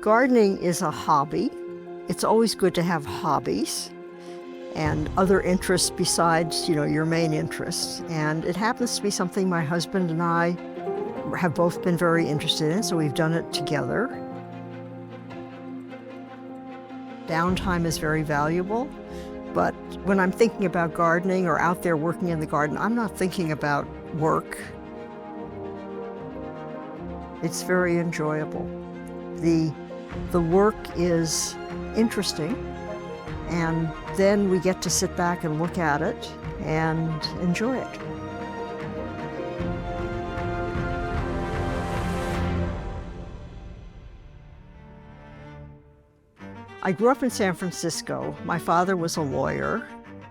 Gardening is a hobby. It's always good to have hobbies and other interests besides, your main interests. And it happens to be something my husband and I have both been very interested in, so we've done it together. Downtime is very valuable, but when I'm thinking about gardening or out there working in the garden, I'm not thinking about work. It's very enjoyable. The work is interesting, and then we get to sit back and look at it and enjoy it. I grew up in San Francisco. My father was a lawyer.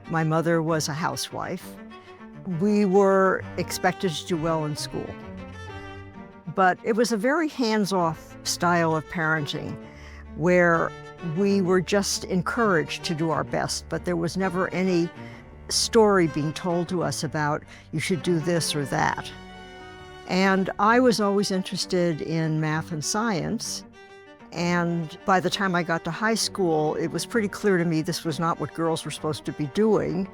My mother was a housewife. We were expected to do well in school. But it was a very hands-off style of parenting where we were just encouraged to do our best, but there was never any story being told to us about you should do this or that. And I was always interested in math and science. And by the time I got to high school, it was pretty clear to me this was not what girls were supposed to be doing,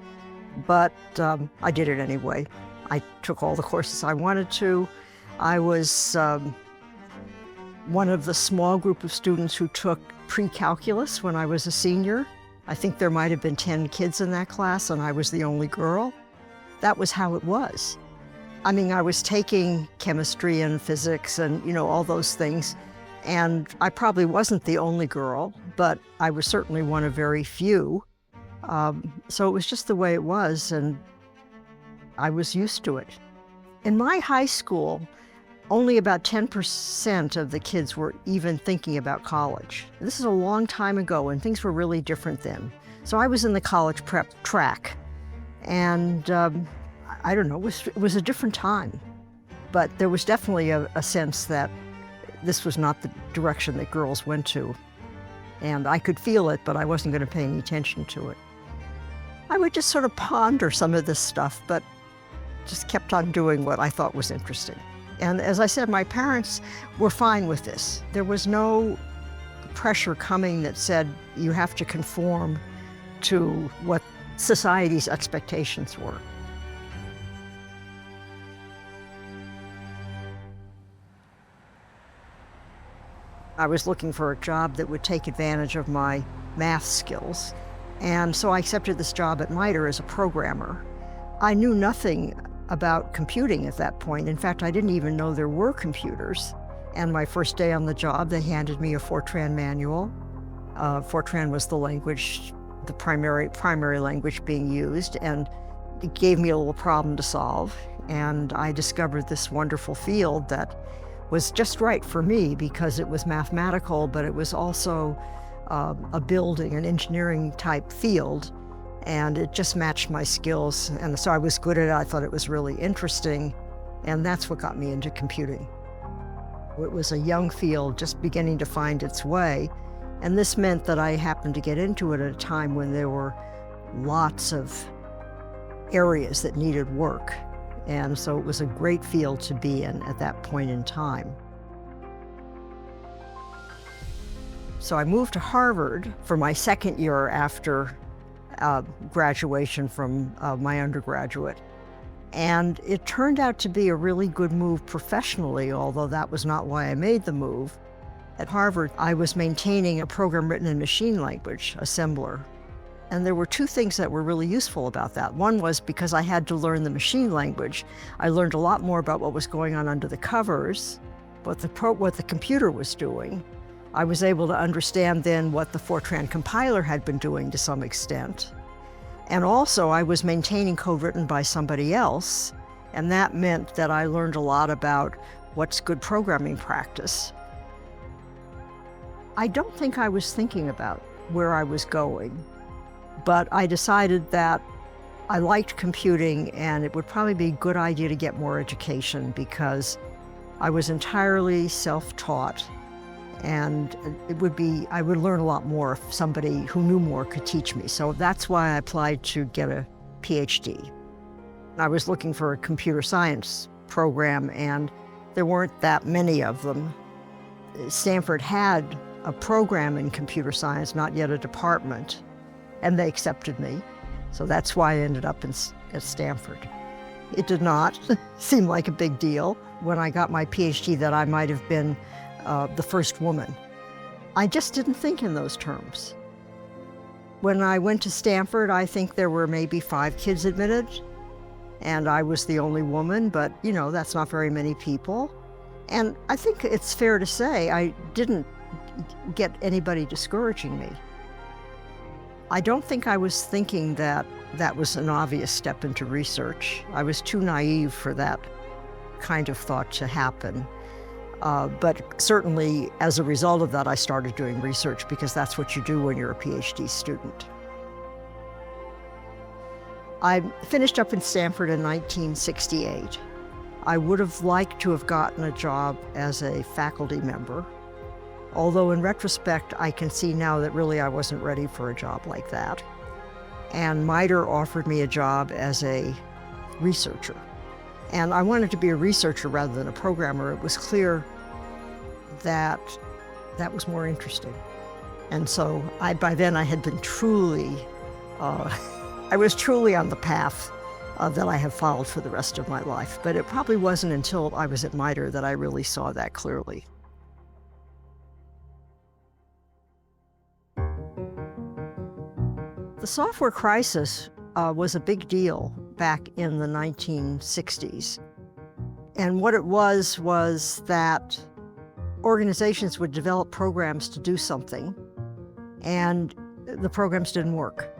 but I did it anyway. I took all the courses I wanted to. I was one of the small group of students who took pre-calculus when I was a senior. I think there might have been 10 kids in that class, and I was the only girl. That was how it was. I mean, I was taking chemistry and physics and, all those things. And I probably wasn't the only girl, but I was certainly one of very few. So it was just the way it was, and I was used to it. In my high school, only about 10% of the kids were even thinking about college. This is a long time ago, and things were really different then. So I was in the college prep track, and I don't know, it was a different time. But there was definitely a sense that this was not the direction that girls went to. And I could feel it, but I wasn't going to pay any attention to it. I would just sort of ponder some of this stuff, but just kept on doing what I thought was interesting. And as I said, my parents were fine with this. There was no pressure coming that said you have to conform to what society's expectations were. I was looking for a job that would take advantage of my math skills. And so I accepted this job at MITRE as a programmer. I knew nothing about computing at that point. In fact, I didn't even know there were computers. And my first day on the job, they handed me a Fortran manual. Fortran was the language, the primary language being used, and it gave me a little problem to solve. And I discovered this wonderful field that was just right for me because it was mathematical, but it was also a building, an engineering type field, and it just matched my skills. And so I was good at it. I thought it was really interesting, and that's what got me into computing. It was a young field just beginning to find its way, and this meant that I happened to get into it at a time when there were lots of areas that needed work. And so it was a great field to be in at that point in time. So I moved to Harvard for my second year after graduation from my undergraduate. And it turned out to be a really good move professionally, although that was not why I made the move. At Harvard, I was maintaining a program written in machine language, assembler. And there were two things that were really useful about that. One was because I had to learn the machine language, I learned a lot more about what was going on under the covers, what the computer was doing. I was able to understand then what the Fortran compiler had been doing to some extent. And also I was maintaining code written by somebody else, and that meant that I learned a lot about what's good programming practice. I don't think I was thinking about where I was going. But I decided that I liked computing, and it would probably be a good idea to get more education because I was entirely self-taught, and I would learn a lot more if somebody who knew more could teach me. So that's why I applied to get a PhD. I was looking for a computer science program, and there weren't that many of them. Stanford had a program in computer science, not yet a department, and they accepted me. So that's why I ended up at Stanford. It did not seem like a big deal when I got my PhD that I might have been the first woman. I just didn't think in those terms. When I went to Stanford, I think there were maybe 5 kids admitted, and I was the only woman, but that's not very many people. And I think it's fair to say I didn't get anybody discouraging me. I don't think I was thinking that that was an obvious step into research. I was too naive for that kind of thought to happen. But certainly, as a result of that, I started doing research because that's what you do when you're a PhD student. I finished up in Stanford in 1968. I would have liked to have gotten a job as a faculty member, although in retrospect, I can see now that really I wasn't ready for a job like that. And MITRE offered me a job as a researcher. And I wanted to be a researcher rather than a programmer. It was clear that that was more interesting. And so by then I had been truly, I was truly on the path that I have followed for the rest of my life. But it probably wasn't until I was at MITRE that I really saw that clearly. The software crisis was a big deal back in the 1960s. And what it was that organizations would develop programs to do something, and the programs didn't work.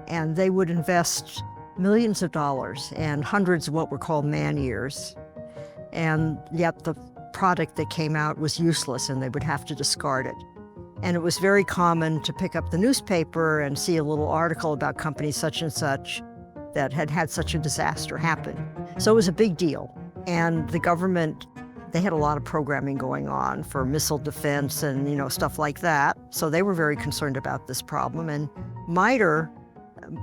And they would invest millions of dollars and hundreds of what were called man-years, and yet the product that came out was useless and they would have to discard it. And it was very common to pick up the newspaper and see a little article about company such and such that had had such a disaster happen. So it was a big deal. And the government, they had a lot of programming going on for missile defense and stuff like that. So they were very concerned about this problem. And MITRE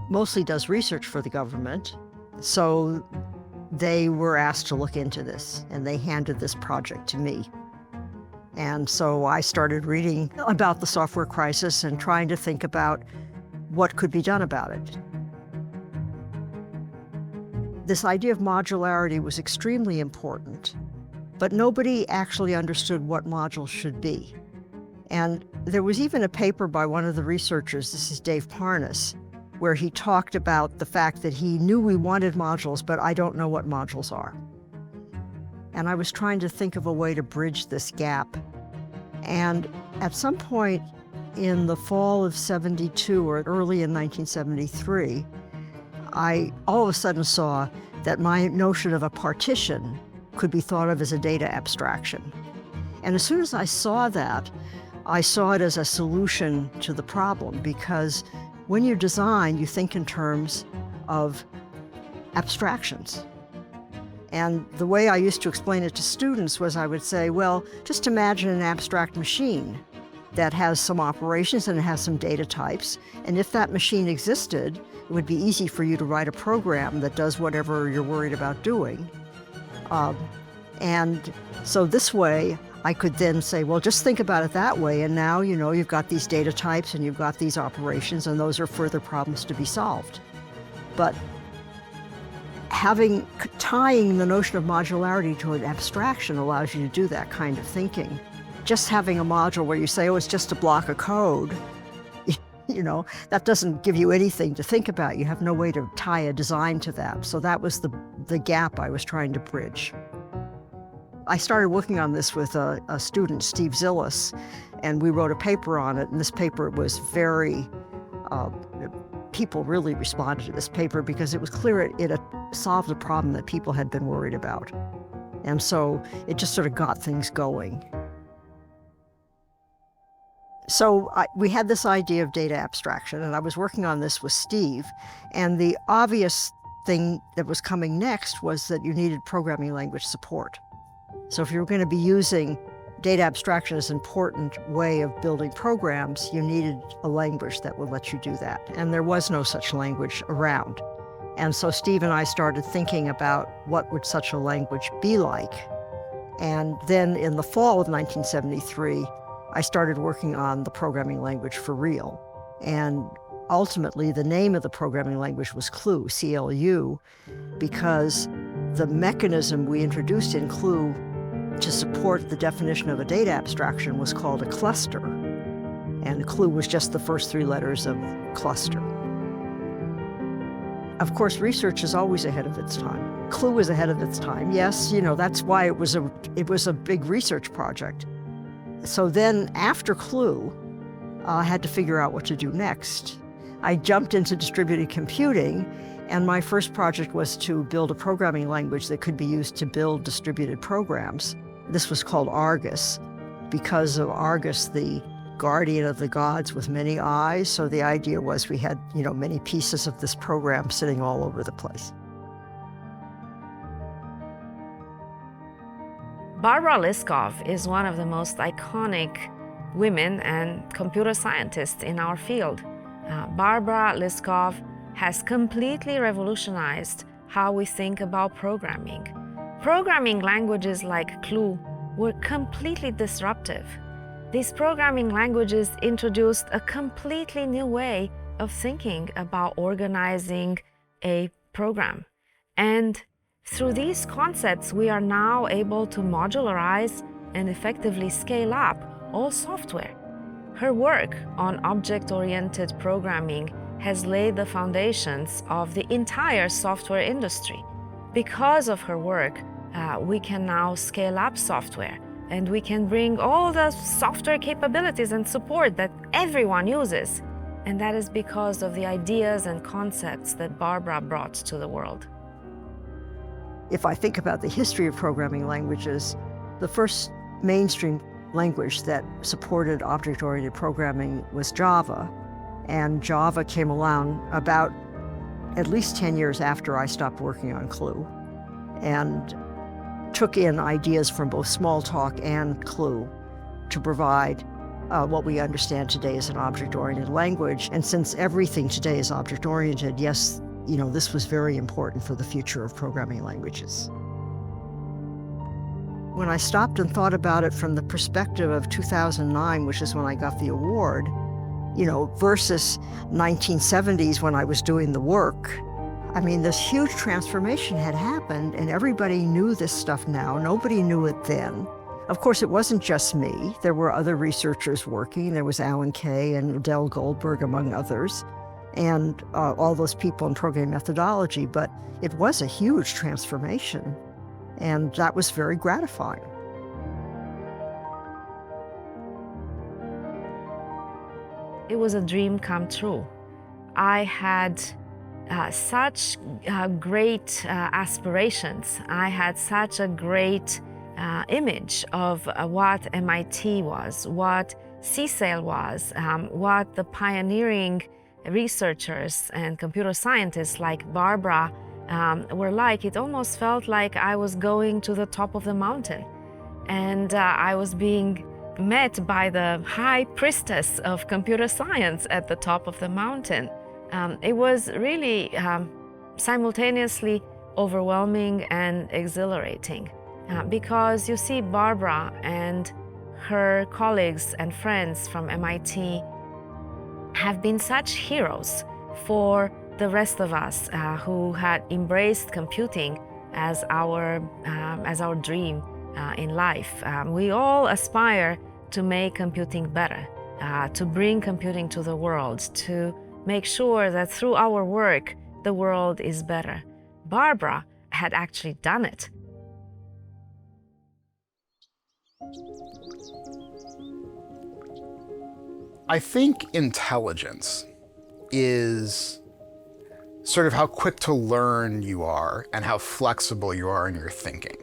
mostly does research for the government. So they were asked to look into this, and they handed this project to me. And so I started reading about the software crisis and trying to think about what could be done about it. This idea of modularity was extremely important, but nobody actually understood what modules should be. And there was even a paper by one of the researchers, this is Dave Parnas, where he talked about the fact that he knew we wanted modules, but I don't know what modules are. And I was trying to think of a way to bridge this gap. And at some point in the fall of '72 or early in 1973, I all of a sudden saw that my notion of a partition could be thought of as a data abstraction. And as soon as I saw that, I saw it as a solution to the problem, because when you design, you think in terms of abstractions. And the way I used to explain it to students was I would say, well, just imagine an abstract machine that has some operations and it has some data types. And if that machine existed, it would be easy for you to write a program that does whatever you're worried about doing. And so this way, I could then say, well, just think about it that way. And now, you've got these data types and you've got these operations, and those are further problems to be solved. But tying the notion of modularity to an abstraction allows you to do that kind of thinking. Just having a module where you say, oh, it's just a block of code, that doesn't give you anything to think about. You have no way to tie a design to that. So that was the gap I was trying to bridge. I started working on this with a student, Steve Zillis, and we wrote a paper on it. And this paper was people really responded to this paper because it was clear it had solved a problem that people had been worried about. And so it just sort of got things going. So we had this idea of data abstraction, and I was working on this with Steve. And the obvious thing that was coming next was that you needed programming language support. So if you were going to be using data abstraction as an important way of building programs, you needed a language that would let you do that. And there was no such language around. And so Steve and I started thinking about what would such a language be like. And then in the fall of 1973, I started working on the programming language for real. And ultimately, the name of the programming language was CLU, C-L-U, because the mechanism we introduced in CLU to support the definition of a data abstraction was called a cluster. And CLU was just the first 3 letters of cluster. Of course, research is always ahead of its time. CLU was ahead of its time. Yes, that's why it was a big research project. So then after CLU, I had to figure out what to do next. I jumped into distributed computing, and my first project was to build a programming language that could be used to build distributed programs. This was called Argus, because of Argus, the guardian of the gods with many eyes. So the idea was we had, many pieces of this program sitting all over the place. Barbara Liskov is one of the most iconic women and computer scientists in our field. Barbara Liskov has completely revolutionized how we think about programming. Programming languages like CLU were completely disruptive. These programming languages introduced a completely new way of thinking about organizing a program. And through these concepts, we are now able to modularize and effectively scale up all software. Her work on object-oriented programming has laid the foundations of the entire software industry. Because of her work, we can now scale up software, and we can bring all the software capabilities and support that everyone uses. And that is because of the ideas and concepts that Barbara brought to the world. If I think about the history of programming languages, the first mainstream language that supported object-oriented programming was Java. And Java came along about at least 10 years after I stopped working on CLU, and took in ideas from both Smalltalk and CLU to provide what we understand today as an object-oriented language. And since everything today is object-oriented, yes, this was very important for the future of programming languages. When I stopped and thought about it from the perspective of 2009, which is when I got the award, versus 1970s when I was doing the work, this huge transformation had happened, and everybody knew this stuff now. Nobody knew it then. Of course, it wasn't just me. There were other researchers working. There was Alan Kay and Dell Goldberg, among others, and all those people in programming methodology. But it was a huge transformation, and that was very gratifying. It was a dream come true. I had such great aspirations. I had such a great image of what MIT was, what CSAIL was, what the pioneering researchers and computer scientists like Barbara were like. It almost felt like I was going to the top of the mountain, and I was being met by the high priestess of computer science at the top of the mountain. It was really simultaneously overwhelming and exhilarating because you see, Barbara and her colleagues and friends from MIT have been such heroes for the rest of us who had embraced computing as our dream in life. We all aspire to make computing better, to bring computing to the world, to make sure that through our work, the world is better. Barbara had actually done it. I think intelligence is sort of how quick to learn you are and how flexible you are in your thinking.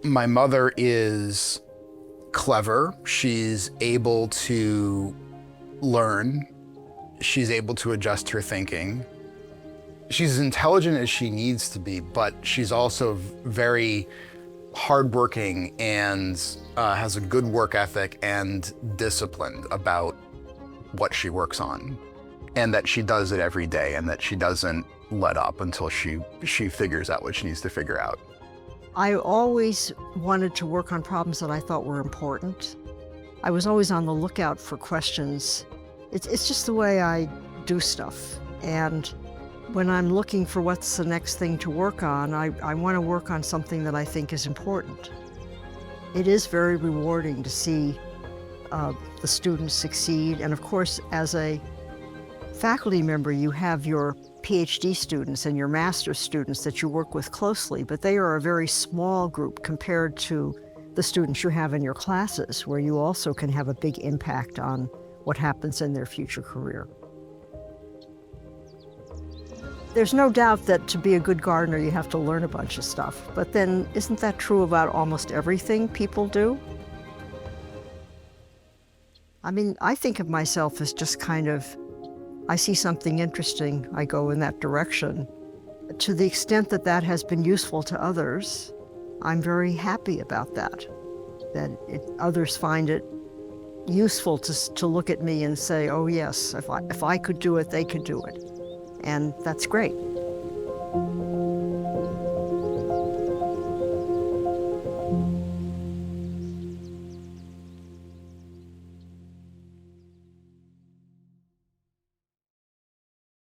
My mother is clever. She's able to learn. She's able to adjust her thinking. She's as intelligent as she needs to be, but she's also very hardworking and has a good work ethic and disciplined about what she works on, and that she does it every day, and that she doesn't let up until she figures out what she needs to figure out. I always wanted to work on problems that I thought were important. I was always on the lookout for questions. It's just the way I do stuff. And when I'm looking for what's the next thing to work on, I want to work on something that I think is important. It is very rewarding to see the students succeed. And of course, as a faculty member, you have your PhD students and your master's students that you work with closely, but they are a very small group compared to the students you have in your classes, where you also can have a big impact on what happens in their future career. There's no doubt that to be a good gardener, you have to learn a bunch of stuff, but then isn't that true about almost everything people do? I mean, I think of myself as just kind of, I see something interesting, I go in that direction. To the extent that that has been useful to others, I'm very happy about that, others find it useful to look at me and say, oh yes, if I could do it, they could do it. And that's great.